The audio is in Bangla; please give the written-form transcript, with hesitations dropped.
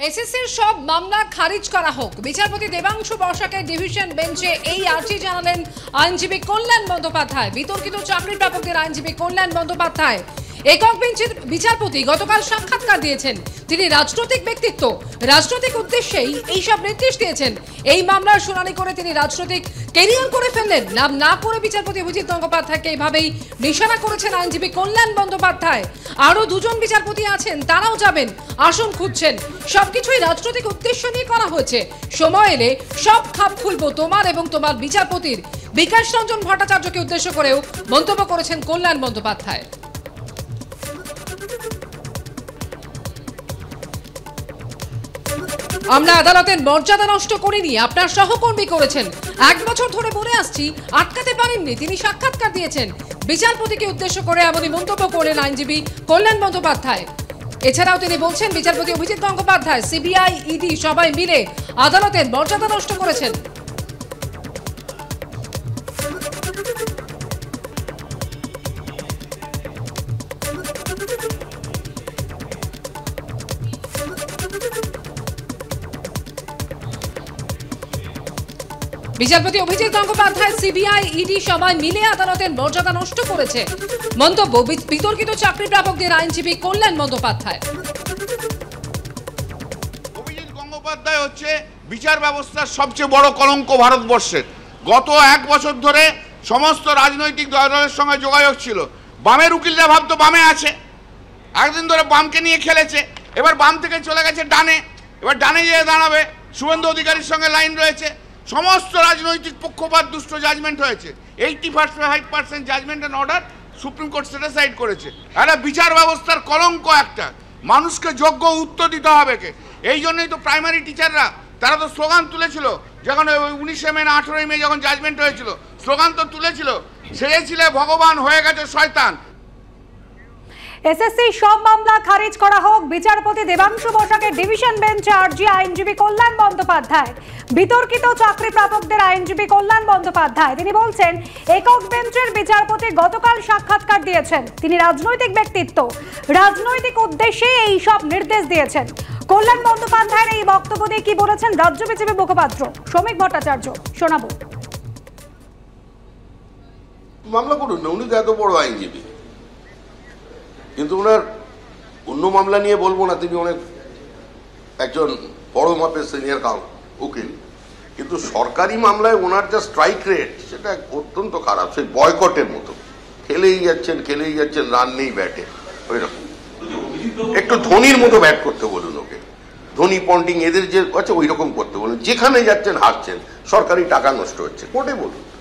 এসএসসির সব মামলা খারিজ করা হোক, বিচারপতি দেবাংশু বসাকের ডিভিশন বেঞ্চে এই আর্জি জানালেন আইনজীবী কল্যাণ বন্দ্যোপাধ্যায়। বিতর্কিত চাকরি প্রাপকদের আইনজীবী কল্যাণ বন্দ্যোপাধ্যায় একক বেঞ্চের বিচারপতি গতকাল সাক্ষাৎকার দিয়েছেন। তিনি রাজনৈতিক ব্যক্তিত্ব, রাজনৈতিক উদ্দেশ্যেই এইসব নির্দেশ দিয়েছেন। এই মামলার শুনানি করে তিনি রাজনৈতিক কেরিয়ার করে ফেললেন। নাম না করে বিচারপতি অভিজিৎ গঙ্গোপাধ্যায়কে এইভাবেই নিশানা করেছেন আইনজীবী কল্যাণ বন্দ্যোপাধ্যায়। আরও দুজন বিচারপতি আছেন, তারাও যাবেন, আসন খুঁজছেন। সবকিছুই রাজনৈতিক উদ্দেশ্য নিয়ে করা হয়েছে। সময় এলে সব খাপ খুলবো তোমার এবং তোমার বিচারপতির, বিকাশ রঞ্জন ভট্টাচার্যকে উদ্দেশ্য করেও মন্তব্য করেছেন কল্যাণ বন্দ্যোপাধ্যায়। আমরা আদালতের মর্যাদা নষ্ট করিনি, আপনার সহকর্মী করেছেন। 1 বছর ধরে বলে আসছি, আটকাতে পারেননি। তিনি সাক্ষাৎকার দিয়েছেন। বিচারপতিকে উদ্দেশ্য করে এমনই মন্তব্য করলেন আইনজীবী কল্যাণ বন্দ্যোপাধ্যায়। এছাড়াও তিনি বলছেন, বিচারপতি অভিজিৎ গঙ্গোপাধ্যায়, সিবিআই, ইডি সবাই মিলে আদালতের মর্যাদা নষ্ট করেছেন। বিচারপতি অভিজিৎ গঙ্গোপাধ্যায়, সিবিআই, ইডি সবাই মিলে আদালতের মর্যাদা নষ্ট করেছে। মন্তব্য বিতর্কিত চাকরি প্রাপকদের আইনজীবী কল্যাণ বন্দ্যোপাধ্যায়। অভিজিৎ গঙ্গোপাধ্যায় হচ্ছে বিচার ব্যবস্থার সবচেয়ে বড় কলঙ্ক ভারতবর্ষের। গত 1 বছর ধরে সমস্ত রাজনৈতিক দলের সঙ্গে যোগাযোগ ছিল। বামের উকিলরা ভাবতো বামে আছে, একদিন ধরে বামকে নিয়ে খেলেছে, এবার বাম থেকে চলে গেছে ডানে, এবার ডানে গিয়ে দাঁড়াবে। শুভেন্দু অধিকারীর সঙ্গে লাইন রয়েছে। সমস্ত রাজনৈতিক পক্ষপাত দুষ্ট জাজমেন্ট হয়েছে। 85% judgment and order Supreme Court set aside করেছে। একটা বিচার ব্যবস্থার কলঙ্ক একটা। মানুষকে যোগ্য উত্তর দিতে হবে কে। এই জন্যই তো প্রাইমারি টিচাররা তারা তো স্লোগান তুলেছিল, যখন 19 মে না 18 মে যখন জাজমেন্ট হয়েছিল, স্লোগান তো তুলেছিল, ছেড়েছিলে ভগবান হয়ে গেছে শয়তান। এসএসসি সব মামলা খারিজ করা হোক, বিচারপতি দেবাংশু বসাকের ডিভিশন বেঞ্চে আর্জি আইনজীবী কল্যাণ বন্দ্যোপাধ্যায়। বিতর্কিত চাকরি প্রাপকদের আইনজীবী কল্যাণ বন্দ্যোপাধ্যায় তিনি বলছেন, একক বেঞ্চের বিচারপতি গতকাল সাক্ষাৎকার দিয়েছেন। তিনি রাজনৈতিক ব্যক্তিত্ব, রাজনৈতিক উদ্দেশ্যে এই সব নির্দেশ দিয়েছেন। কল্যাণ বন্দ্যোপাধ্যায়ের এই বক্তব্য দিয়ে কি বলেছেন রাজ্য বিজেপি মুখপাত্র শ্রমিক ভট্টাচার্য, শোনাবো। মামলা করুন না, উনি তো এত বড় আইনজীবী, কিন্তু ওনার অন্য মামলা নিয়ে বলবো না। তিনি অনেক একজন বড় মাপের সিনিয়র উকিল, কিন্তু সরকারি মামলায় ওনার যা স্ট্রাইক রেট সেটা অত্যন্ত খারাপ। সেই বয়কটের মতো খেলেই যাচ্ছেন, রান নেই ব্যাটে, ওই রকম। একটু ধোনির মতো ব্যাট করতে বলুন ওকে, ধোনি পন্টিং এদের যে আছে ওই রকম করতে বলুন। যেখানে যাচ্ছেন হারছেন, সরকারি টাকা নষ্ট হচ্ছে, কোর্টে বলুন।